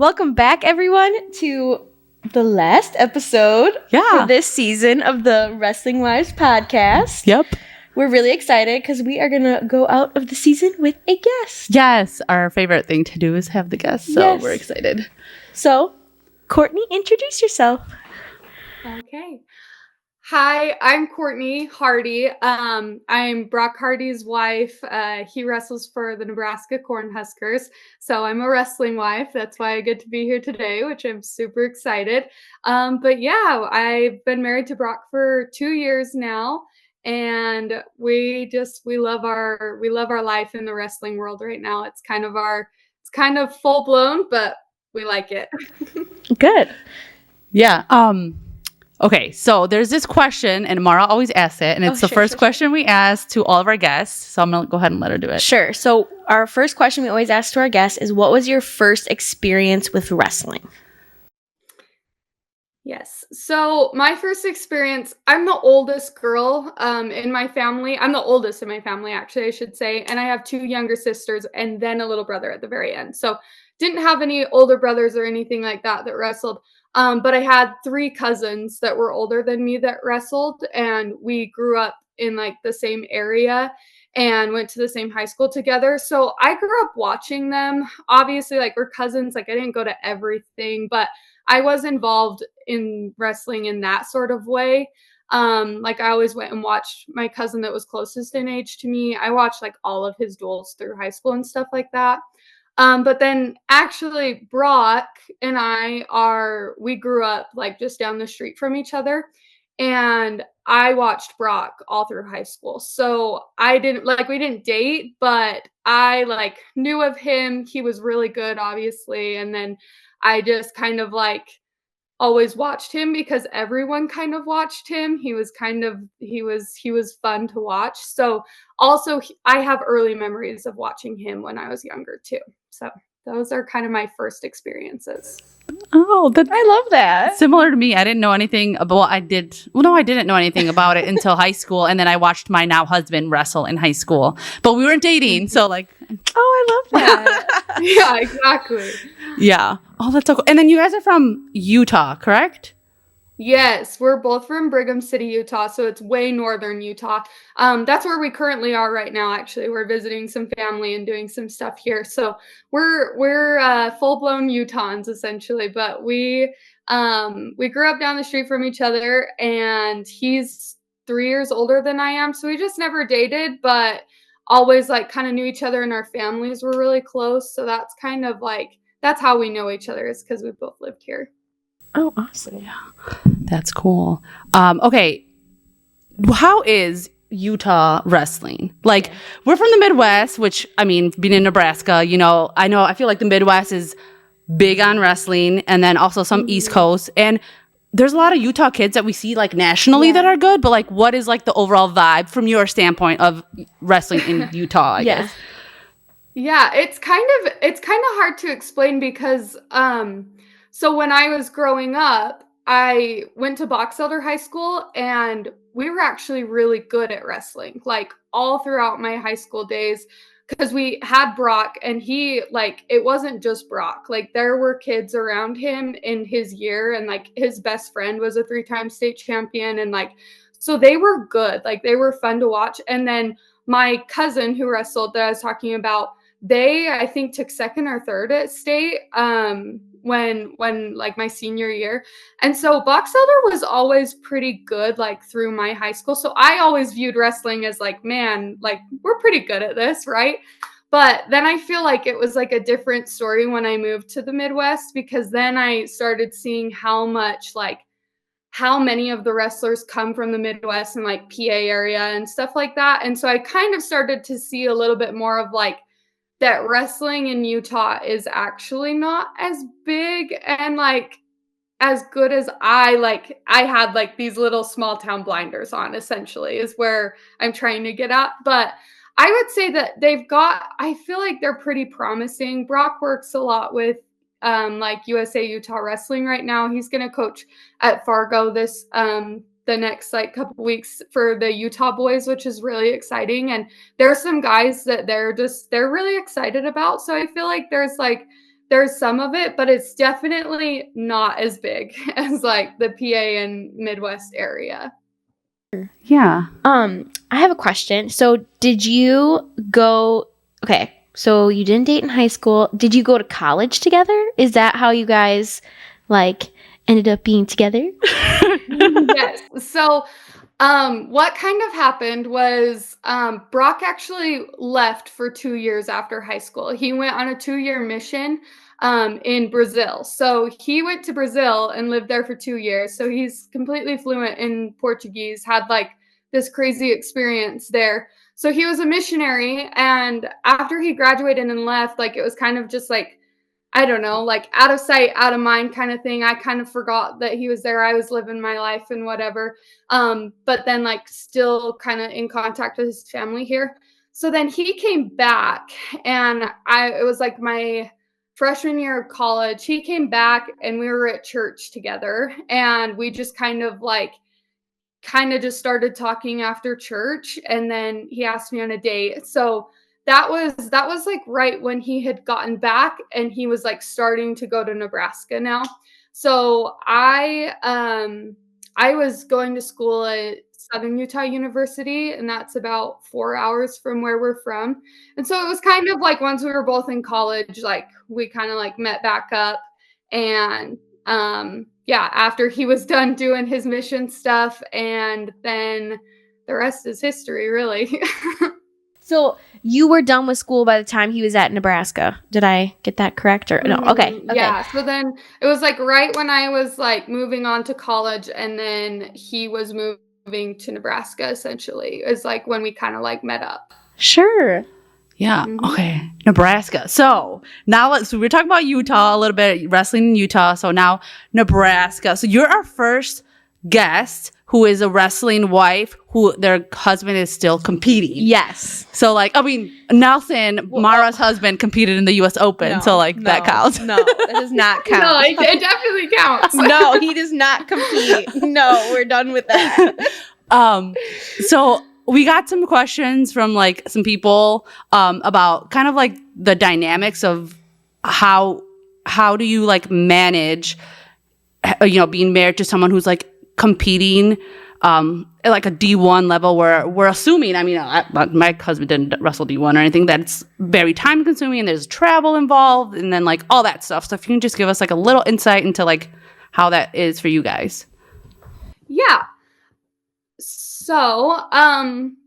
Welcome back, everyone, to the last episode for this season of the Wrestling Wives podcast. Yep. We're really excited because we are going to go out of the season with a guest. Yes. Our favorite thing to do is have the guest. So we're excited. So, Kourtney, introduce yourself. Okay. Hi, I'm Kourtney Hardy. I'm Brock Hardy's wife. He wrestles for the Nebraska Cornhuskers. So I'm a wrestling wife. That's why I get to be here today, which I'm super excited. But yeah, I've been married to Brock for 2 years now. And we love our life in the wrestling world right now. It's kind of full blown, but we like it. Good. Yeah. Okay, so there's this question, and Mara always asks it, and it's the first question we ask to all of our guests. So I'm going to go ahead and let her do it. Sure. So our first question we always ask to our guests is, what was your first experience with wrestling? Yes. So my first experience, I'm the oldest girl in my family. I'm the oldest in my family, actually, I should say. And I have 2 younger sisters and then a little brother at the very end. So didn't have any older brothers or anything like that wrestled. But I had 3 cousins that were older than me that wrestled, and we grew up in like the same area and went to the same high school together. So I grew up watching them. Obviously, like, we're cousins. Like, I didn't go to everything, but I was involved in wrestling in that sort of way. Like, I always went and watched my cousin that was closest in age to me. I watched like all of his duels through high school and stuff like that. But then actually Brock and we grew up like just down the street from each other, and I watched Brock all through high school. So we didn't date, but I like knew of him. He was really good, obviously. And then I just kind of like always watched him because everyone kind of watched him. He was fun to watch. So also I have early memories of watching him when I was younger too. So those are kind of my first experiences. Oh, I love that. Similar to me. I didn't know anything about I didn't know anything about it until high school. And then I watched my now husband wrestle in high school. But we weren't dating. So like, I love that. Yeah, exactly. Yeah. Oh, that's so cool. And then you guys are from Utah, correct? Yes, we're both from Brigham City, Utah, so it's way northern Utah. That's where we currently are right now. Actually, we're visiting some family and doing some stuff here. So we're full-blown Utahns essentially. But we grew up down the street from each other, and he's 3 years older than I am. So we just never dated, but always like kind of knew each other, and our families were really close. So that's kind of like that's how we know each other, is because we both lived here. Oh, awesome. Yeah. That's cool. Okay. How is Utah wrestling? Like, we're from the Midwest, which, I mean, being in Nebraska, I feel like the Midwest is big on wrestling, and then also some East Coast. And there's a lot of Utah kids that we see like nationally that are good, but like, what is like the overall vibe from your standpoint of wrestling in Utah, I guess? Yeah, it's kind of hard to explain because, so when I was growing up, I went to Box Elder High School, and we were actually really good at wrestling, like all throughout my high school days, because we had Brock, and it wasn't just Brock. Like, there were kids around him in his year, and like his best friend was a 3-time state champion, and like, so they were good. Like, they were fun to watch. And then my cousin who wrestled that I was talking about, they, I think, took 2nd or 3rd at state when like my senior year. And so Box Elder was always pretty good like through my high school. So I always viewed wrestling as like, man, like, we're pretty good at this, right? But then I feel like it was like a different story when I moved to the Midwest, because then I started seeing how many of the wrestlers come from the Midwest and like PA area and stuff like that. And so I kind of started to see a little bit more of like that wrestling in Utah is actually not as big and like as good as I had like these little small town blinders on, essentially, is where I'm trying to get at. But I would say that I feel like they're pretty promising. Brock works a lot with like USA Utah Wrestling right now. He's going to coach at Fargo the next like couple weeks for the Utah boys, which is really exciting. And there are some guys that they're really excited about. So I feel like there's like there's some of it, but it's definitely not as big as like the PA and Midwest area. Yeah. I have a question. So did you go, okay, so you didn't date in high school. Did you go to college together? Is that how you guys like ended up being together? Yes. So what kind of happened was Brock actually left for 2 years after high school. He went on a 2-year mission in Brazil. So he went to Brazil and lived there for 2 years. So he's completely fluent in Portuguese, had like this crazy experience there. So he was a missionary. And after he graduated and left, like it was kind of just like, I don't know, like out of sight, out of mind kind of thing. I kind of forgot that he was there. I was living my life and whatever. But then like still kind of in contact with his family here. So then he came back and it was like my freshman year of college. He came back and we were at church together and we just kind of just started talking after church, and then he asked me on a date. So that was like right when he had gotten back and he was like starting to go to Nebraska now. So I was going to school at Southern Utah University, and that's about 4 hours from where we're from. And so it was kind of like once we were both in college, like we kind of like met back up. And yeah, after he was done doing his mission stuff, and then the rest is history, really. So you were done with school by the time he was at Nebraska. Did I get that correct or no? Okay. Yeah. So then it was like right when I was like moving on to college, and then he was moving to Nebraska, essentially. It was like when we kind of like met up. Sure. Yeah. Okay. Nebraska. So now so we're talking about Utah a little bit, wrestling in Utah. So now Nebraska. So you're our first guest who is a wrestling wife who their husband is still competing. Yes. So like, I mean, Nelson, Mara's husband, competed in the U.S. Open. No, so like that counts. No, that does not count. No, it definitely counts. No, he does not compete. No, we're done with that. So we got some questions from like some people about kind of like the dynamics of how do you like manage, being married to someone who's like competing at like a D1 level, where we're assuming, I mean, my husband didn't wrestle D1 or anything, that it's very time consuming and there's travel involved and then like all that stuff. So if you can just give us like a little insight into like how that is for you guys. Yeah. So,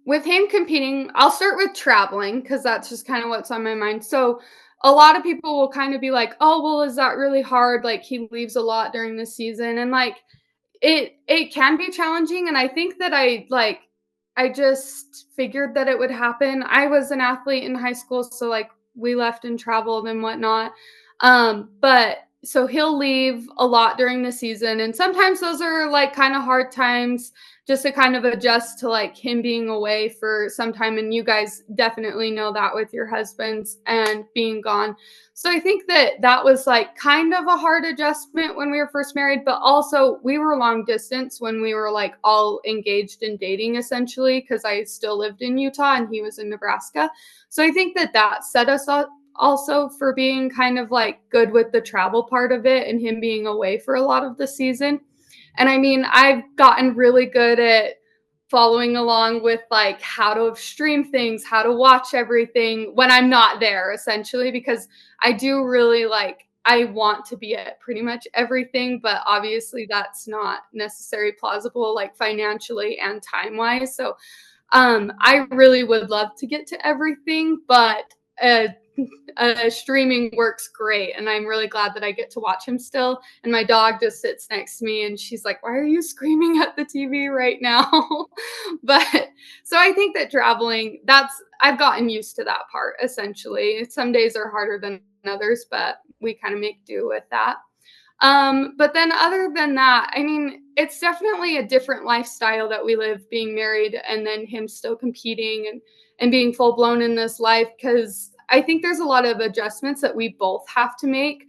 with him competing, I'll start with traveling because that's just kind of what's on my mind. So, a lot of people will kind of be like, "Oh, well, is that really hard? Like, he leaves a lot during the season," and like, it can be challenging. And I think that I just figured that it would happen. I was an athlete in high school, so like we left and traveled and whatnot. But so he'll leave a lot during the season, and sometimes those are like kind of hard times just to kind of adjust to like him being away for some time. And you guys definitely know that with your husbands and being gone. So I think that was like kind of a hard adjustment when we were first married, but also we were long distance when we were like all engaged in dating, essentially, because I still lived in Utah and he was in Nebraska. So I think that set us up also for being kind of like good with the travel part of it and him being away for a lot of the season. And I mean, I've gotten really good at following along with like how to stream things, how to watch everything when I'm not there, essentially, because I do really I want to be at pretty much everything, but obviously that's not necessarily plausible, like financially and time wise. So I really would love to get to everything, but streaming works great, and I'm really glad that I get to watch him still. And my dog just sits next to me and she's like, "Why are you screaming at the TV right now?" But so I think that traveling, I've gotten used to that part, essentially. Some days are harder than others, but we kind of make do with that. But then other than that, I mean, it's definitely a different lifestyle that we live being married and then him still competing and being full blown in this life, because I think there's a lot of adjustments that we both have to make,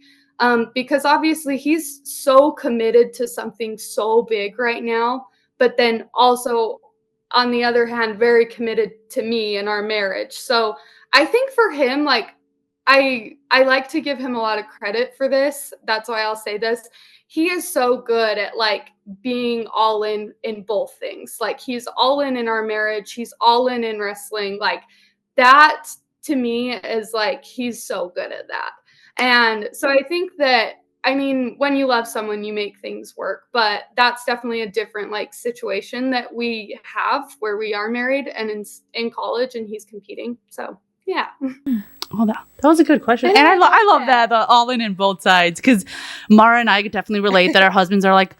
because obviously he's so committed to something so big right now, but then also on the other hand, very committed to me and our marriage. So I think for him, like I like to give him a lot of credit for this. That's why I'll say this. He is so good at like being all in both things. Like he's all in our marriage. He's all in wrestling. Like that to me is like, he's so good at that. And so I think that, I mean, when you love someone, you make things work, but that's definitely a different like situation that we have where we are married and in college and he's competing. So yeah. Oh, that was a good question. And I love that, the all in both sides, because Mara and I could definitely relate that our husbands are like,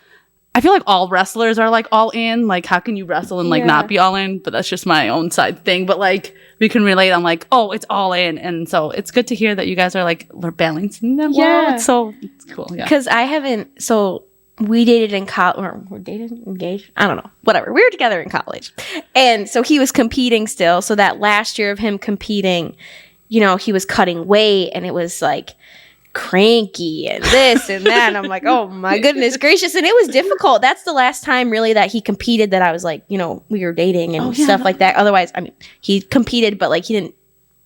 I feel like all wrestlers are like all in. Like, how can you wrestle and like not be all in? But that's just my own side thing. But like, we can relate. I'm like, oh, it's all in. And so it's good to hear that you guys are like, we're balancing them well. It's cool. Yeah. Because we dated in college, or we're dated, engaged, I don't know, whatever. We were together in college. And so he was competing still. So that last year of him competing, you know, he was cutting weight and it was like cranky and this and that. And I'm like, oh my goodness gracious. And it was difficult. That's the last time really that he competed that I was like, you know, we were dating and stuff like that. Otherwise, I mean, he competed, but like he didn't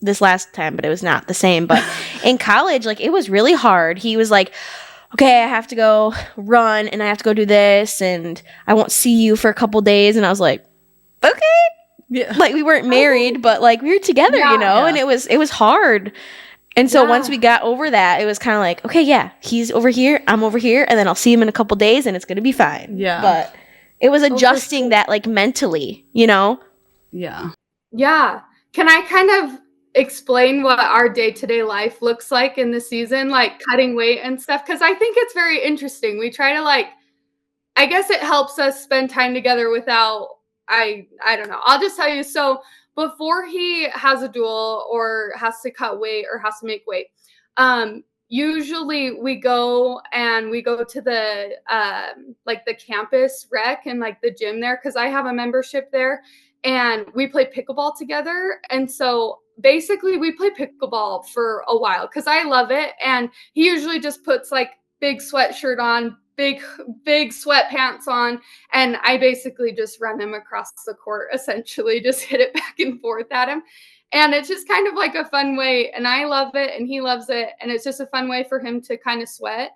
this last time, but it was not the same. But in college, like it was really hard. He was like, okay, I have to go run and I have to go do this and I won't see you for a couple days. And I was like, okay. Yeah. Like we weren't married, but like we were together, you know, and it was hard. And so once we got over that, it was kind of like, okay, yeah, he's over here, I'm over here, and then I'll see him in a couple days and it's going to be fine. Yeah. But it was adjusting that like mentally, you know? Yeah. Yeah. Can I kind of explain what our day-to-day life looks like in the season, like cutting weight and stuff? Because I think it's very interesting. We try to like, I guess it helps us spend time together without, I don't know. I'll just tell you. So before he has a duel or has to cut weight or has to make weight, usually we go to the like the campus rec and like the gym there, because I have a membership there, and we play pickleball together. And so basically we play pickleball for a while because I love it. And he usually just puts like big sweatshirt on, big sweatpants on, and I basically just run him across the court, essentially just hit it back and forth at him. And it's just kind of like a fun way, and I love it and he loves it, and it's just a fun way for him to kind of sweat.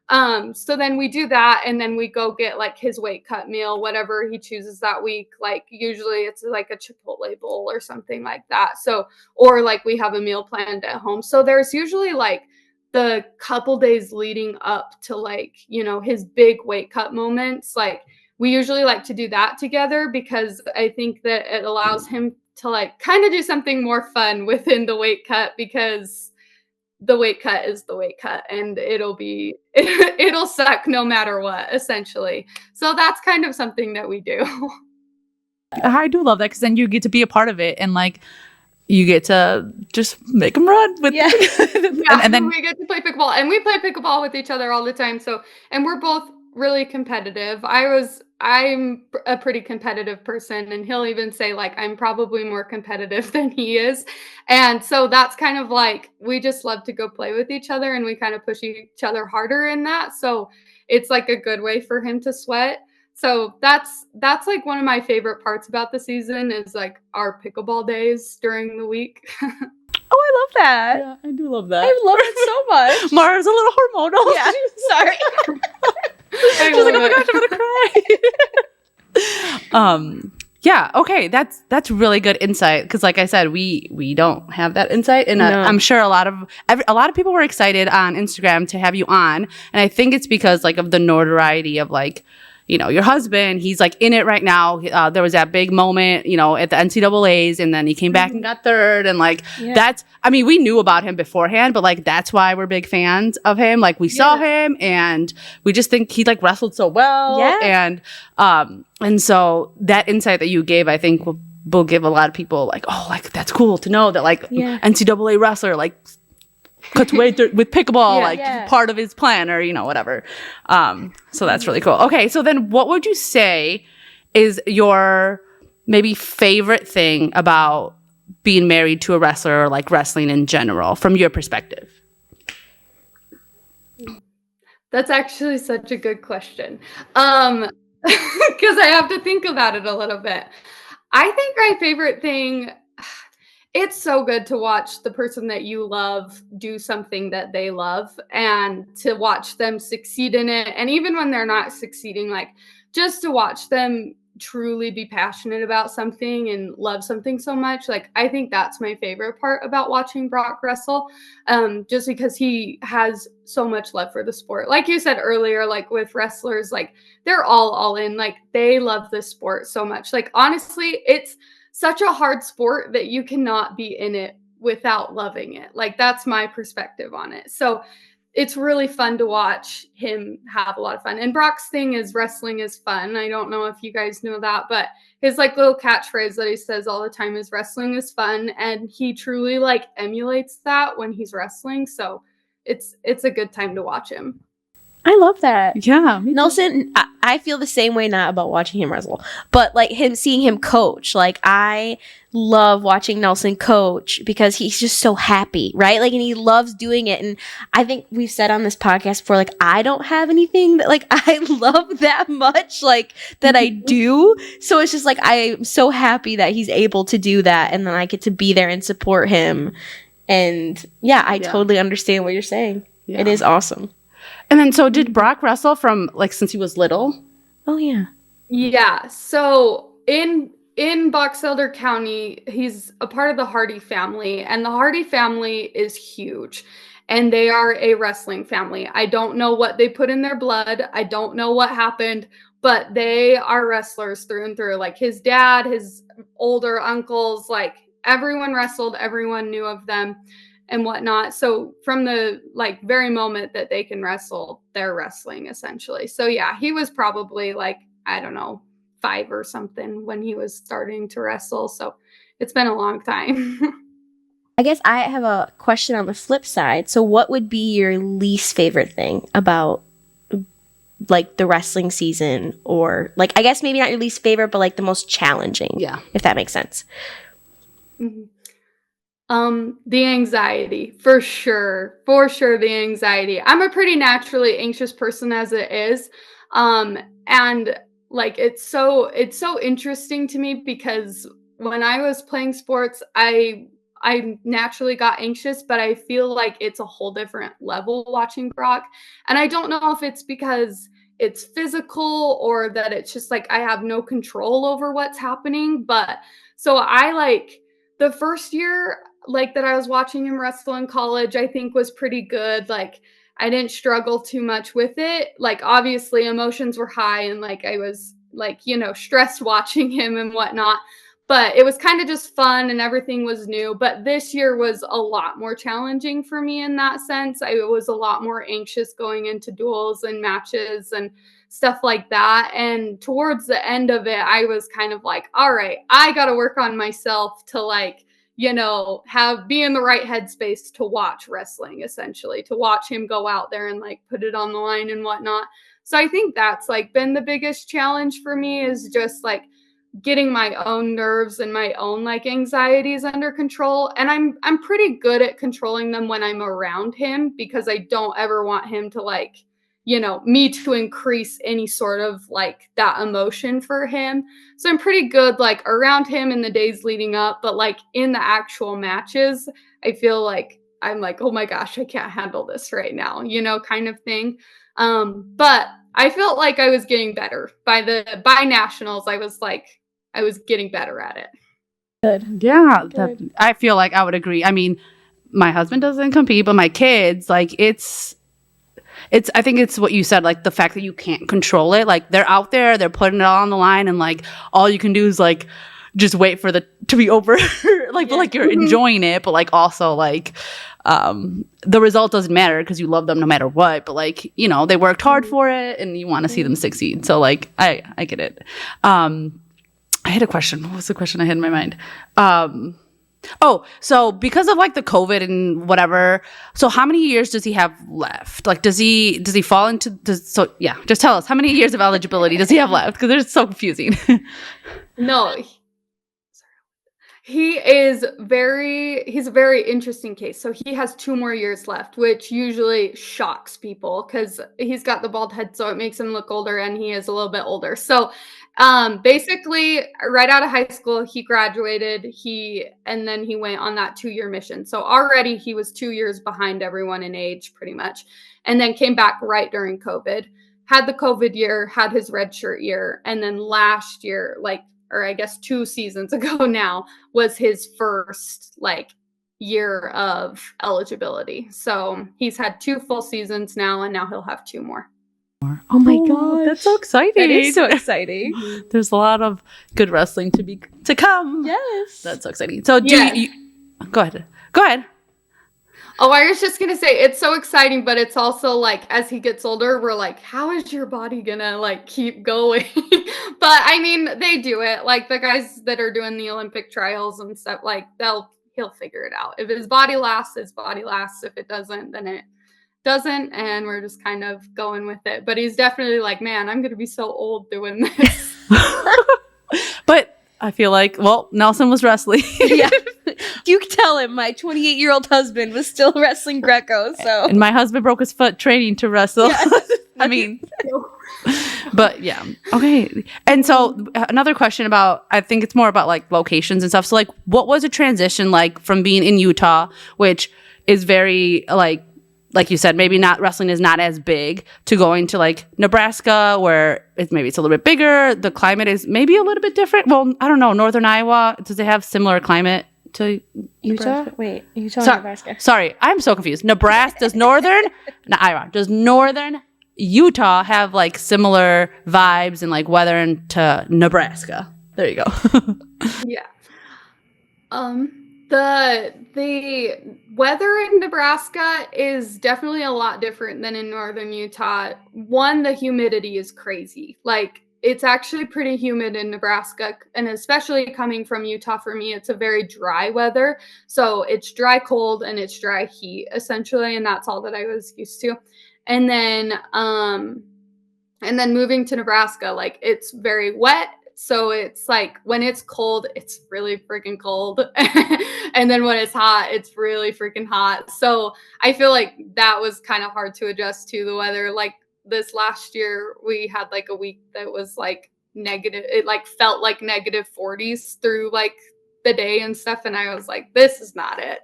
So then we do that, and then we go get like his weight cut meal, whatever he chooses that week. Like usually it's like a Chipotle bowl or something like that. So, or like we have a meal planned at home. So there's usually like the couple days leading up to like, you know, his big weight cut moments. Like we usually like to do that together because I think that it allows him to like kind of do something more fun within the weight cut, because the weight cut is the weight cut and it'll suck no matter what, essentially. So that's kind of something that we do. I do love that, because then you get to be a part of it and like you get to just make them run with and then we get to play pickleball, and we play pickleball with each other all the time. So, and we're both really competitive. I'm a pretty competitive person, and he'll even say like I'm probably more competitive than he is. And so that's kind of like, we just love to go play with each other, and we kind of push each other harder in that. So it's like a good way for him to sweat. So that's like one of my favorite parts about the season is like our pickleball days during the week. Oh, I love that. Yeah, I do love that. I love it so much. Mara's a little hormonal. Yeah, sorry. She's like, oh my gosh, I'm gonna cry. Yeah, okay, that's really good insight, because like I said, we don't have that insight, and I'm sure a lot of people were excited on Instagram to have you on, and I think it's because like of the notoriety of like, you know, your husband, he's like in it right now. There was that big moment, you know, at the NCAAs, and then he came back and got third. And like, I mean, we knew about him beforehand, but like, that's why we're big fans of him. Like we saw him and we just think he like wrestled so well. Yeah. And so that insight that you gave, I think will give a lot of people like, oh, like that's cool to know that like NCAA wrestler, like cuts weight with pickleball, part of his plan, or, you know, whatever. So that's really cool. Okay. So then what would you say is your maybe favorite thing about being married to a wrestler, or like wrestling in general, from your perspective? That's actually such a good question. Because I have to think about it a little bit. I think my favorite thing, it's so good to watch the person that you love do something that they love and to watch them succeed in it. And even when they're not succeeding, like just to watch them truly be passionate about something and love something so much. Like, I think that's my favorite part about watching Brock wrestle, just because he has so much love for the sport. Like you said earlier, like with wrestlers, like they're all in, like they love the sport so much. Like, honestly, it's such a hard sport that you cannot be in it without loving it. Like, that's my perspective on it. So it's really fun to watch him have a lot of fun. And Brock's thing is wrestling is fun. I don't know if you guys know that, but his like little catchphrase that he says all the time is wrestling is fun. And he truly like emulates that when he's wrestling. So it's a good time to watch him. I love that. Yeah. Nelson, I feel the same way, not about watching him wrestle, but like seeing him coach. Like, I love watching Nelson coach because he's just so happy, right? Like, and he loves doing it. And I think we've said on this podcast before, like, I don't have anything that like I love that much, like that I do. So it's just like, I'm so happy that he's able to do that. And then I get to be there and support him. And yeah, I totally understand what you're saying. Yeah. It is awesome. And then, so did Brock wrestle from like since he was little? Oh yeah. Yeah. So in Box Elder County, he's a part of the Hardy family, and the Hardy family is huge. And they are a wrestling family. I don't know what they put in their blood. I don't know what happened, but they are wrestlers through and through. Like his dad, his older uncles, like everyone wrestled, everyone knew of them and whatnot. So from the like very moment that they can wrestle, they're wrestling essentially. So yeah, he was probably like, I don't know, 5 or something when he was starting to wrestle. So it's been a long time. I guess I have a question on the flip side. So what would be your least favorite thing about like the wrestling season, or like, I guess maybe not your least favorite, but like the most challenging? Yeah. If that makes sense. Mm-hmm. The anxiety, for sure, the anxiety. I'm a pretty naturally anxious person as it is. And like, it's so interesting to me because when I was playing sports, I naturally got anxious, but I feel like it's a whole different level watching Brock. And I don't know if it's because it's physical or that it's just like I have no control over what's happening. But so I like the first year like that I was watching him wrestle in college, I think was pretty good. Like I didn't struggle too much with it. Like obviously emotions were high and like I was like, you know, stressed watching him and whatnot. But it was kind of just fun and everything was new. But this year was a lot more challenging for me in that sense. I was a lot more anxious going into duels and matches and stuff like that. And towards the end of it, I was kind of like, all right, I got to work on myself to like, you know, be in the right headspace to watch wrestling, essentially, to watch him go out there and like put it on the line and whatnot. So I think that's like been the biggest challenge for me, is just like getting my own nerves and my own like anxieties under control. And I'm pretty good at controlling them when I'm around him, because I don't ever want him to like, you know, me to increase any sort of like that emotion for him. So I'm pretty good like around him in the days leading up, but like in the actual matches, I feel like I'm like, oh my gosh, I can't handle this right now, you know, kind of thing. But I felt like I was getting better by nationals. I was getting better at it. Good. Yeah. Good. I feel like I would agree. I mean, my husband doesn't compete, but my kids, like I think it's what you said, like the fact that you can't control it. Like they're out there, they're putting it all on the line, and like all you can do is like just wait for to be over. Like, but like you're enjoying it, but like also like the result doesn't matter because you love them no matter what. But like, you know, they worked hard for it and you want to see them succeed. So like I get it. I had a question. What was the question I had in my mind? So because of like the COVID and whatever, so how many years does he have left? Like, does he fall into just tell us how many years of eligibility does he have left? Because it's so confusing. No, He's a very interesting case. So he has 2 more years left, which usually shocks people because he's got the bald head, so it makes him look older, and he is a little bit older. So, basically, right out of high school, he graduated, and then he went on that 2-year mission. So already he was 2 years behind everyone in age pretty much, and then came back right during COVID. Had the COVID year, had his redshirt year, and then last year, like, or I guess 2 seasons ago now, was his first like year of eligibility. So he's had 2 full seasons now, and now he'll have 2 more. Oh my god, that's so exciting! That is so exciting. There's a lot of good wrestling to come. Yes, that's so exciting. So you go ahead. Oh, I was just gonna say it's so exciting, but it's also like as he gets older, we're like, how is your body gonna like keep going? But I mean, they do it. Like the guys that are doing the Olympic trials and stuff, like he'll figure it out. If his body lasts, his body lasts. If it doesn't, then it doesn't, and we're just kind of going with it. But he's definitely like, man, I'm gonna be so old doing this. But I feel like, well, Nelson was wrestling. Yeah. You can tell him my 28-year-old husband was still wrestling Greco, so. And my husband broke his foot training to wrestle. Yeah. I mean, but yeah. Okay. And so another question about, I think it's more about like locations and stuff. So like, what was a transition like from being in Utah, which is very like you said, maybe not wrestling is not as big, to going to like Nebraska where it's a little bit bigger. The climate is maybe a little bit different. Well, I don't know. Northern Iowa, does it have similar climate to Utah? Nebraska? Wait, Utah or Nebraska? Sorry, I'm so confused. Nebraska, does northern Utah have like similar vibes and like weather to Nebraska? There you go. Yeah. The weather in Nebraska is definitely a lot different than in northern Utah. One, the humidity is crazy. Like, it's actually pretty humid in Nebraska, and especially coming from Utah, for me, it's a very dry weather. So it's dry cold and it's dry heat, essentially, and that's all that I was used to. And then moving to Nebraska, like, it's very wet. So it's like when it's cold, it's really freaking cold. And then when it's hot, it's really freaking hot. So I feel like that was kind of hard to adjust to the weather. Like this last year, we had like a week that was like negative. It like felt like negative 40s through like the day and stuff. And I was like, this is not it.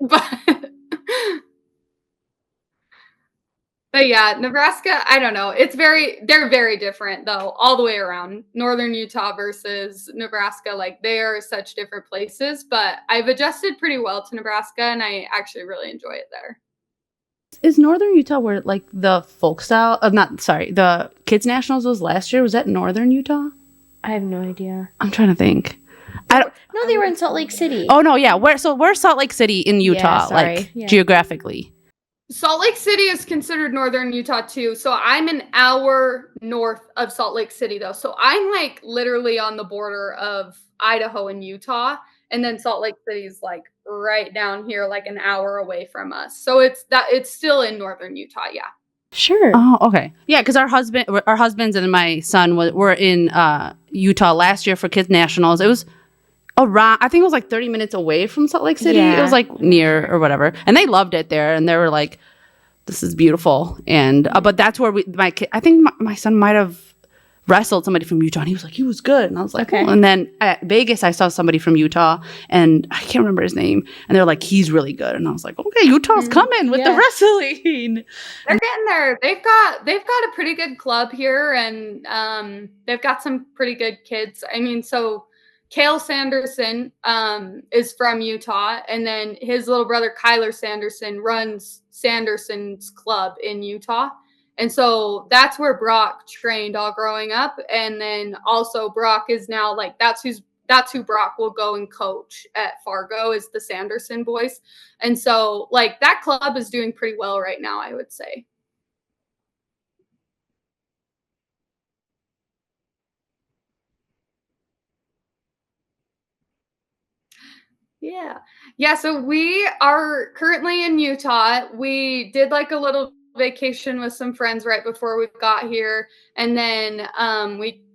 But yeah, Nebraska, I don't know. They're very different though, all the way around. Northern Utah versus Nebraska, like they are such different places, but I've adjusted pretty well to Nebraska and I actually really enjoy it there. Is Northern Utah where like the the Kids Nationals was last year? Was that Northern Utah? I have no idea. I'm trying to think. No, they were in Salt Lake City. Oh no, yeah. Where's Salt Lake City in Utah, geographically? Salt Lake City is considered northern Utah too. So I'm an hour north of Salt Lake City though. So I'm like literally on the border of Idaho and Utah. And then Salt Lake City is like right down here, like an hour away from us. So it's still in northern Utah. Yeah. Sure. Oh, okay. Yeah, because our husbands and my son were in Utah last year for Kids Nationals. It was around, I think it was like 30 minutes away from Salt Lake City. Yeah. It was like near or whatever. And they loved it there. And they were like, this is beautiful. And, but that's where I think my son might have wrestled somebody from Utah. And he was like, he was good. And I was like, okay. And then at Vegas, I saw somebody from Utah and I can't remember his name. And they're like, he's really good. And I was like, okay, Utah's coming with the wrestling. They're getting there. They've got a pretty good club here. And they've got some pretty good kids. I mean, so Cale Sanderson is from Utah, and then his little brother Kyler Sanderson runs Sanderson's club in Utah. And so that's where Brock trained all growing up. And then also Brock is now like, that's who Brock will go and coach at Fargo, is the Sanderson boys. And so like that club is doing pretty well right now, I would say. Yeah. So we are currently in Utah. We did like a little vacation with some friends right before we got here. And then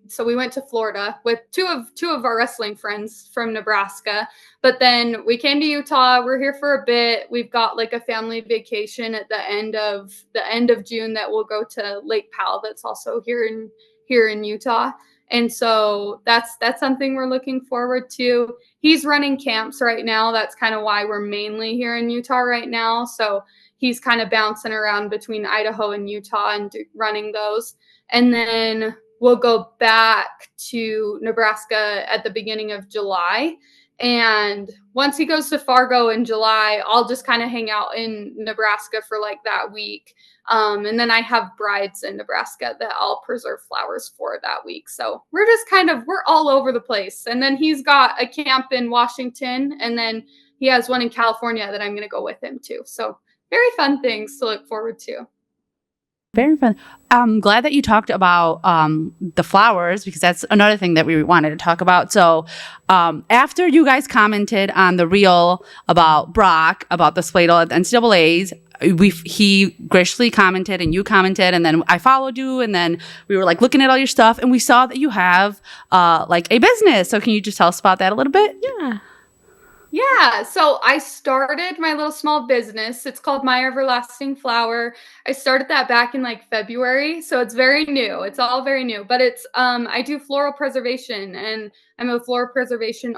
so we went to Florida with two of our wrestling friends from Nebraska. But then we came to Utah. We're here for a bit. We've got like a family vacation at the end of June that we'll go to Lake Powell. That's also here in Utah. And so that's something we're looking forward to. He's running camps right now. That's kind of why we're mainly here in Utah right now. So he's kind of bouncing around between Idaho and Utah and running those. And then we'll go back to Nebraska at the beginning of July. And once he goes to Fargo in July, I'll just kind of hang out in Nebraska for like that week. And then I have brides in Nebraska that I'll preserve flowers for that week. So we're all over the place. And then he's got a camp in Washington, and then he has one in California that I'm going to go with him too. So very fun things to look forward to. Very fun. I'm glad that you talked about the flowers, because that's another thing that we wanted to talk about. So after you guys commented on the reel about Brock, about the Sladle at the NCAAs, he graciously commented and you commented, and then I followed you, and then we were like looking at all your stuff, and we saw that you have like a business. So can you just tell us about that a little bit? Yeah, so I started my little small business. It's called My Everlasting Flower. I started that back in like February, so it's very new. It's all very new, but it's I do floral preservation, and I'm a floral preservation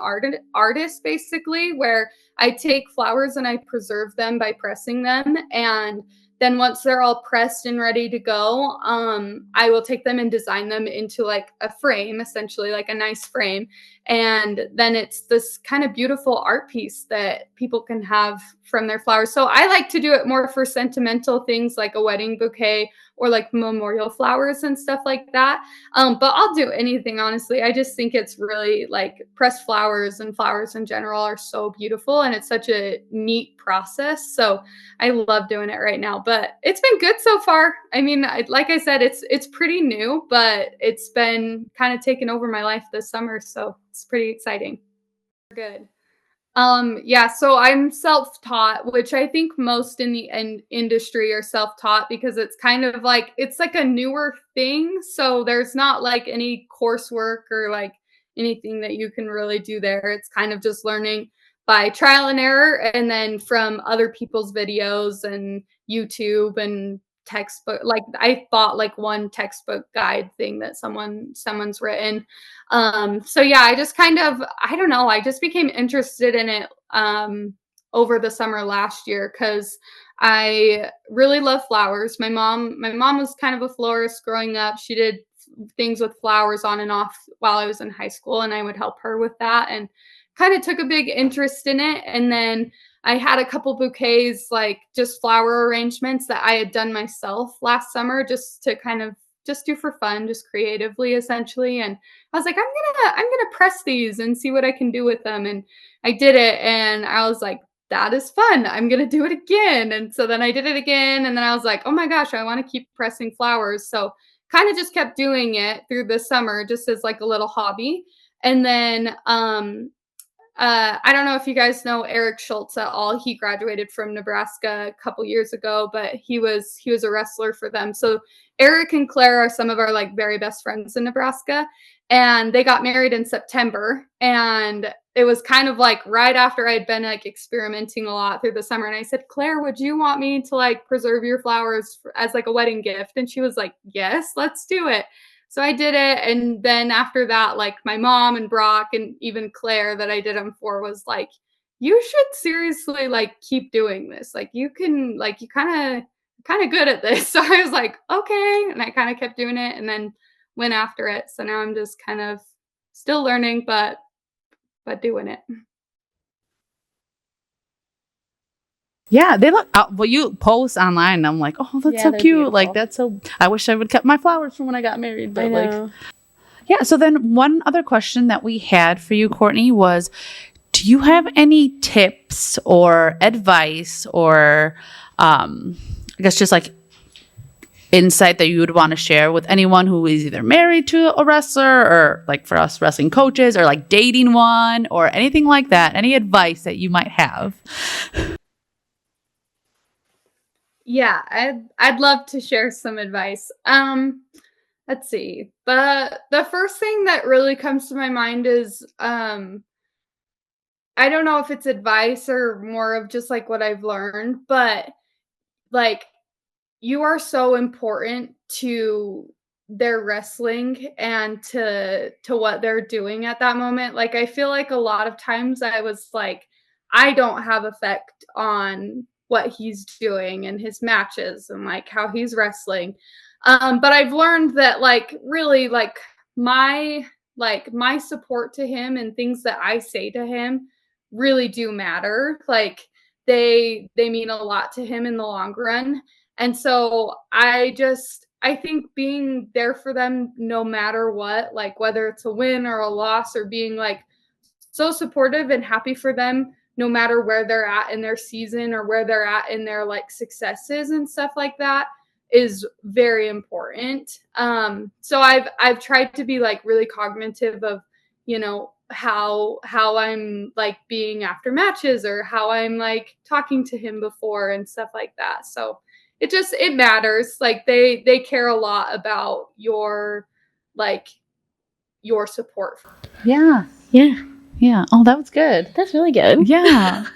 artist basically, where I take flowers and I preserve them by pressing them, and then once they're all pressed and ready to go, I will take them and design them into like a frame, essentially like a nice frame. And then it's this kind of beautiful art piece that people can have from their flowers. So I like to do it more for sentimental things like a wedding bouquet or like memorial flowers and stuff like that. But I'll do anything, honestly. I just think it's really like pressed flowers and flowers in general are so beautiful, and it's such a neat process. So I love doing it right now, but it's been good so far. I mean, like I said, it's pretty new, but it's been kind of taken over my life this summer. So it's pretty exciting. Good. Yeah, so I'm self-taught, which I think most in the industry are self-taught because it's kind of like, it's like a newer thing. So there's not like any coursework or like anything that you can really do there. It's kind of just learning by trial and error, and then from other people's videos and YouTube and textbook. Like I bought like one textbook guide thing that someone's written. So yeah, I just kind of, I don't know, I just became interested in it over the summer last year because I really love flowers. My mom was kind of a florist growing up. She did things with flowers on and off while I was in high school, and I would help her with that, and kind of took a big interest in it. And then I had a couple bouquets, like just flower arrangements that I had done myself last summer just to kind of just do for fun, just creatively essentially. And I was like, I'm gonna press these and see what I can do with them. And I did it, and I was like, that is fun. I'm gonna do it again. And so then I did it again, and then I was like, oh my gosh, I want to keep pressing flowers. So kind of just kept doing it through the summer just as like a little hobby. And then I don't know if you guys know Eric Schultz at all. He graduated from Nebraska a couple years ago, but he was a wrestler for them. So Eric and Claire are some of our like very best friends in Nebraska, and they got married in September. And it was kind of like right after I'd been like experimenting a lot through the summer. And I said, Claire, would you want me to like preserve your flowers as like a wedding gift? And she was like, yes, let's do it. So I did it. And then after that, like my mom and Brock and even Claire that I did them for was like, you should seriously like keep doing this. Like you can, like you kind of good at this. So I was like, okay. And I kind of kept doing it and then went after it. So now I'm just kind of still learning, but doing it. Yeah, they look. Well, you post online, and I'm like, oh, that's so cute. Beautiful. Like that's so. I wish I would kept my flowers from when I got married. But like, yeah. So then, one other question that we had for you, Kourtney, was, do you have any tips or advice, or I guess just like insight that you would want to share with anyone who is either married to a wrestler, or like for us wrestling coaches, or like dating one, or anything like that? Any advice that you might have? Yeah, I'd love to share some advice. let's see. The first thing that really comes to my mind is I don't know if it's advice or more of just like what I've learned, but like you are so important to their wrestling and to what they're doing at that moment. Like I feel like a lot of times I was like I don't have effect on what he's doing and his matches and like how he's wrestling. But I've learned that like really my my support to him and things that I say to him really do matter. Like they mean a lot to him in the long run. And so I think being there for them no matter what, like whether it's a win or a loss or being like so supportive and happy for them no matter where they're at in their season or where they're at in their like successes and stuff like that is very important. So I've tried to be like really cognitive of, you know, how I'm like being after matches or how I'm like talking to him before and stuff like that. So it matters. Like they care a lot about like your support. Yeah. Yeah. Yeah. Oh, that was good. That's really good. Yeah.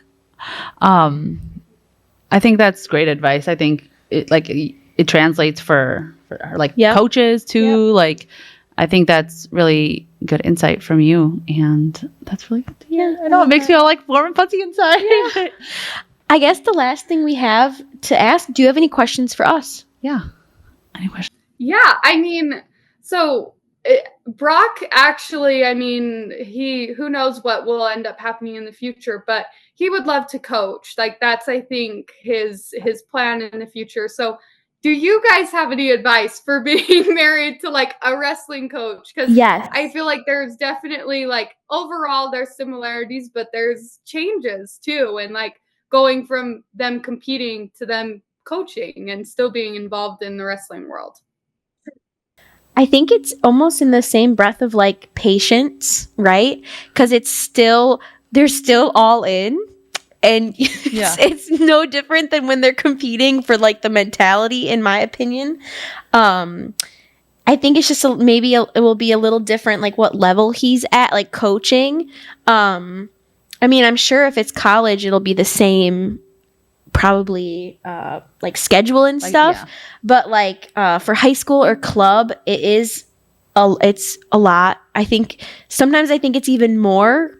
I think that's great advice. I think it translates for like coaches too. Yep. Like, I think that's really good insight from you, and that's really good to hear. I know it makes me all like warm and fuzzy inside. Yeah. I guess the last thing we have to ask, do you have any questions for us? Yeah. Any questions? Yeah, I mean, so Brock actually, I mean, who knows what will end up happening in the future, but he would love to coach. Like that's I think his plan in the future. So do you guys have any advice for being married to like a wrestling coach? Because Yes. I feel like there's definitely like overall there's similarities, but there's changes too. And like going from them competing to them coaching and still being involved in the wrestling world. I think it's almost in the same breath of like patience, right? Because they're still all in. And it's no different than when they're competing for like the mentality, in my opinion. I think it's just it will be a little different, like what level he's at, like coaching. I mean, I'm sure if it's college, it'll be the same, probably like schedule and stuff. Yeah. But like for high school or club, it's a lot. I think sometimes it's even more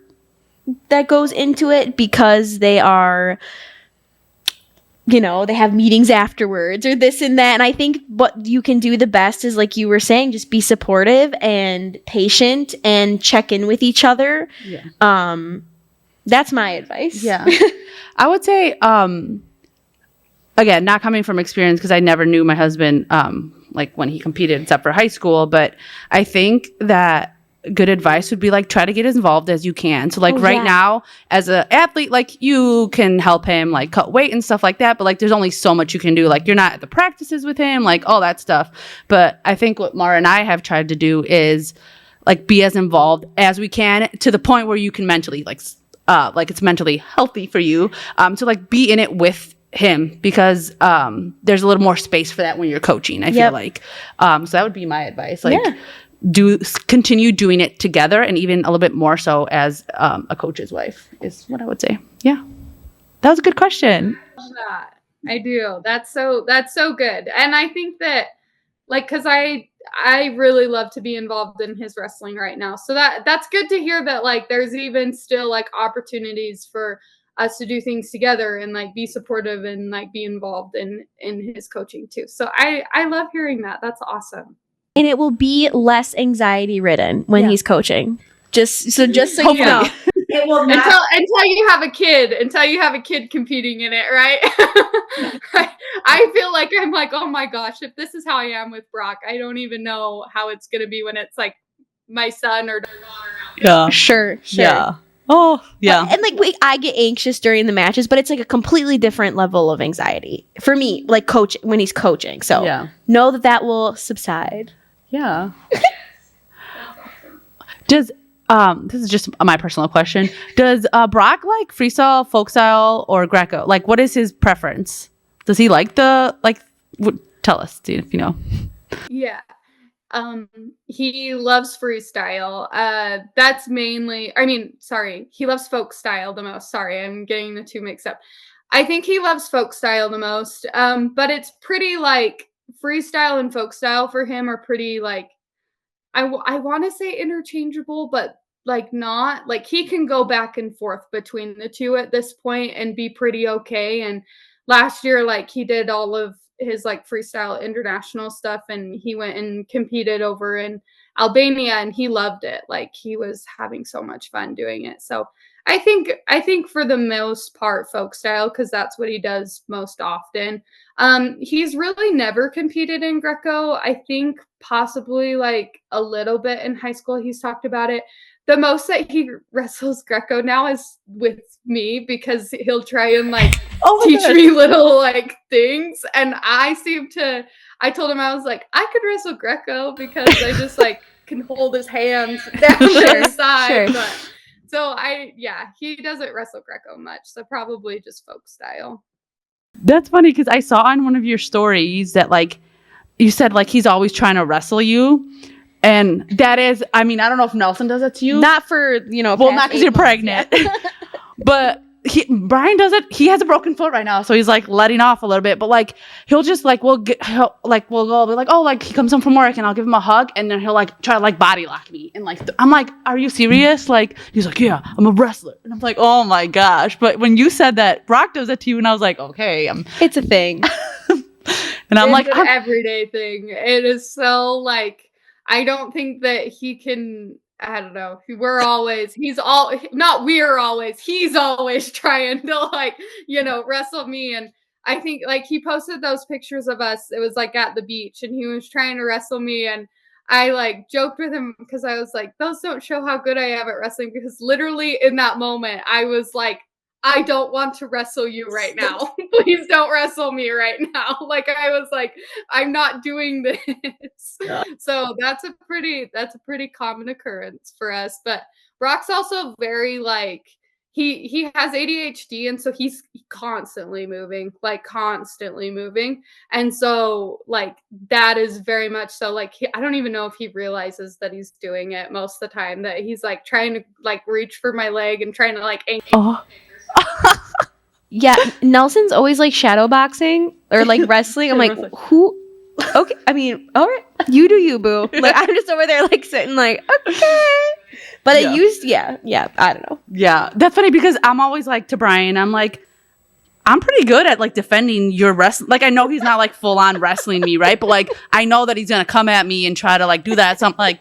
that goes into it because they are, you know, they have meetings afterwards or this and that. And I think what you can do the best is, like you were saying, just be supportive and patient and check in with each other. Yeah. That's my advice. Yeah. I would say, again, not coming from experience because I never knew my husband like when he competed except for high school, but I think that good advice would be like try to get as involved as you can. So like now as an athlete, like you can help him like cut weight and stuff like that, but like there's only so much you can do. Like you're not at the practices with him, like all that stuff. But I think what Mara and I have tried to do is like be as involved as we can to the point where you can mentally like it's mentally healthy for you to like be in it with him, because there's a little more space for that when you're coaching, I feel like. So that would be my advice. Like continue doing it together, and even a little bit more so as a coach's wife is what I would say. Yeah. That was a good question. I love that. I do. That's so good. And I think that like, cause I really love to be involved in his wrestling right now. So that's good to hear that like there's even still like opportunities for us to do things together and like be supportive and like be involved in his coaching too. So I love hearing that. That's awesome. And it will be less anxiety ring when he's coaching. Just so you know. It will not. Until you have a kid competing in it, right? I feel like I'm like, oh my gosh, if this is how I am with Brock, I don't even know how it's gonna be when it's like my son or daughter out. Yeah. Sure. Yeah. Oh, yeah. And like I get anxious during the matches, but it's like a completely different level of anxiety for me, like when he's coaching. So know that will subside. Yeah. Does this is just my personal question. Does Brock like freestyle, folk style, or Greco? Like, what is his preference? Does he like tell us, dude, if you know. Yeah. He loves freestyle. That's mainly, he loves folk style the most. Sorry, I'm getting the two mixed up. I think he loves folk style the most. But it's pretty like freestyle and folk style for him are pretty like, I want to say interchangeable, but like not. Like he can go back and forth between the two at this point and be pretty okay. And last year, like he did all of his like freestyle international stuff, and he went and competed over in Albania, and he loved it. Like he was having so much fun doing it. So I think for the most part, folk style, because that's what he does most often. He's really never competed in Greco. I think possibly like a little bit in high school. He's talked about it. The most that he wrestles Greco now is with me because he'll try and like teach me little like things. And I told him, I was like, I could wrestle Greco because I just like can hold his hands down to the side. Sure. But so he doesn't wrestle Greco much. So probably just folk style. That's funny because I saw on one of your stories that like you said like he's always trying to wrestle you. And that is, I mean, I don't know if Nelson does that to you. Not for, well, not because you're pregnant. Yeah. But Brian does it. He has a broken foot right now, so he's like letting off a little bit. But like he'll just like we'll go be like, oh, like he comes home from work and I'll give him a hug, and then he'll like try to like body lock me, and like I'm like, are you serious? Like he's like, yeah, I'm a wrestler, and I'm like, oh my gosh. But when you said that Brock does it to you, and I was like, okay, it's a thing, and I'm like, an everyday thing. It is so like I don't think that he can. I don't know. He's always trying to like, wrestle me. And I think like he posted those pictures of us. It was like at the beach and he was trying to wrestle me. And I like joked with him because I was like, those don't show how good I am at wrestling, because literally in that moment, I was like, I don't want to wrestle you right now. Please don't wrestle me right now. Like I was like, I'm not doing this. Yeah. So that's a pretty common occurrence for us. But Brock's also very like he has ADHD, and so he's constantly moving. And so like that is very much so like I don't even know if he realizes that he's doing it most of the time, that he's like trying to like reach for my leg and trying to like yeah, Nelson's always like shadow boxing or like wrestling. I'm like, who? Okay, I mean, all right, you do you, boo. Like I'm just over there like sitting like, okay. But I don't know. Yeah, that's funny because I'm always like to Brian, I'm like, I'm pretty good at like defending your wrestling. Like I know he's not like full on wrestling me, right? But like I know that he's gonna come at me and try to like do that something like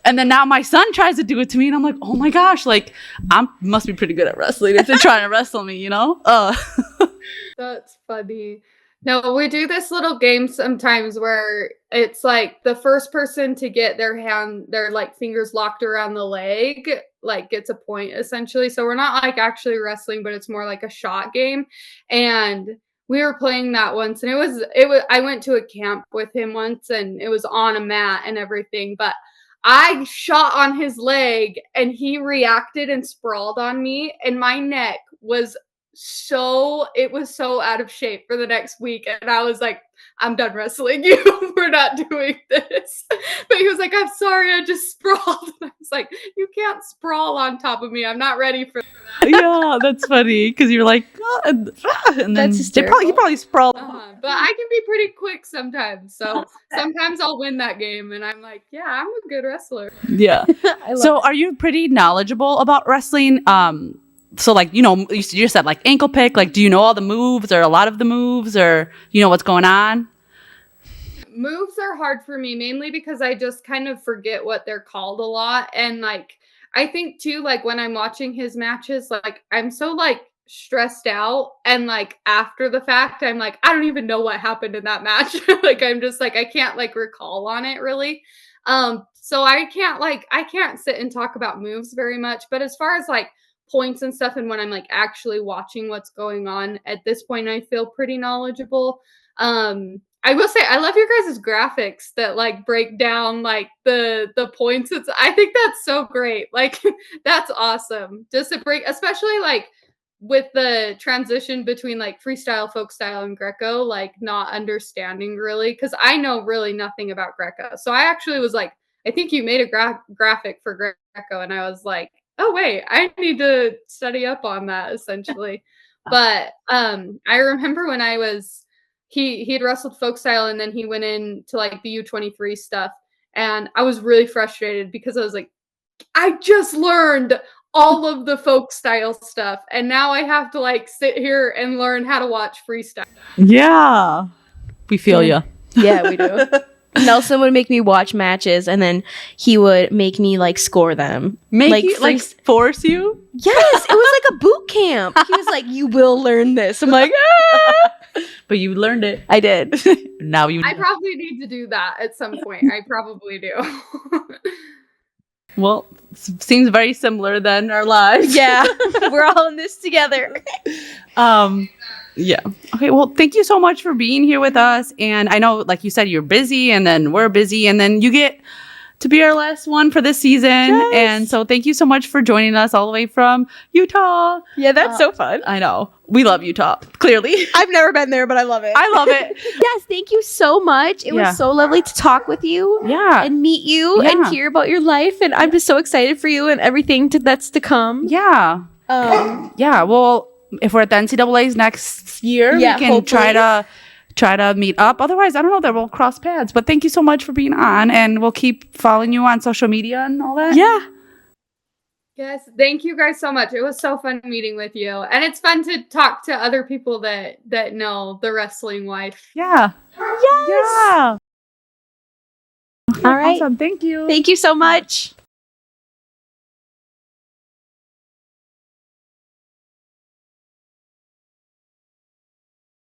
And then now my son tries to do it to me, and I'm like, oh my gosh, like I must be pretty good at wrestling if they're trying to wrestle me, That's funny. No, we do this little game sometimes where it's like the first person to get their like fingers locked around the leg, like gets a point essentially. So we're not like actually wrestling, but it's more like a shot game. And we were playing that once, and it was I went to a camp with him once, and it was on a mat and everything, but I shot on his leg and he reacted and sprawled on me, and my neck was so out of shape for the next week. And I was like, I'm done wrestling you. We're not doing this. But he was like, I'm sorry, I just sprawled. And I was like, you can't sprawl on top of me. I'm not ready for that. Yeah, that's funny because you're like, and then that's he probably sprawled. But I can be pretty quick sometimes. So sometimes I'll win that game, and I'm like, yeah, I'm a good wrestler. Yeah. So are you pretty knowledgeable about wrestling? So like, you just said like ankle pick, like, do you know all the moves or a lot of the moves, or you know what's going on? Moves are hard for me, mainly because I just kind of forget what they're called a lot. And like, I think too, like when I'm watching his matches, like I'm so like stressed out, and like after the fact, I'm like, I don't even know what happened in that match. Like, I'm just like, I can't like recall on it really. So I can't sit and talk about moves very much. But as far as like points and stuff, and when I'm like actually watching what's going on at this point, I feel pretty knowledgeable. I will say I love your guys' graphics that like break down like the points. I think that's so great. Like that's awesome. Just to break, especially like with the transition between like freestyle, folk style, and Greco, like not understanding really, because I know really nothing about Greco. So I actually was like, I think you made a graphic for Greco, and I was like, oh wait, I need to study up on that essentially. But I remember when I was he had wrestled folk style, and then he went into like the U23 stuff, and I was really frustrated because I was like, I just learned all of the folk style stuff, and now I have to like sit here and learn how to watch freestyle. Yeah. We feel you. Yeah, we do. Nelson would make me watch matches, and then he would make me like score them. Force you? Yes, it was like a boot camp. He was like, "You will learn this." I'm like, But you learned it. I did. Now you know. I probably need to do that at some point. I probably do. Well, seems very similar then, our lives. Yeah, we're all in this together. Yeah. Okay, well, thank you so much for being here with us. And I know, like you said, you're busy, and then we're busy, and then you get to be our last one for this season. Yes. And so thank you so much for joining us all the way from Utah. Yeah, that's so fun. I know. We love Utah, clearly. I've never been there, but I love it. I love it. Yes, thank you so much. It was so lovely to talk with you. Yeah. And meet you and hear about your life. And I'm just so excited for you and everything that's to come. Yeah. Yeah, well, if we're at the NCAAs next year, we can hopefully try to meet up. Otherwise, I don't know that we'll cross paths. But thank you so much for being on, and we'll keep following you on social media and all that. Yeah. Yes, thank you guys so much. It was so fun meeting with you, and it's fun to talk to other people that know the wrestling life. Yeah. Yes. Yeah. All right. Awesome. Thank you. Thank you so much.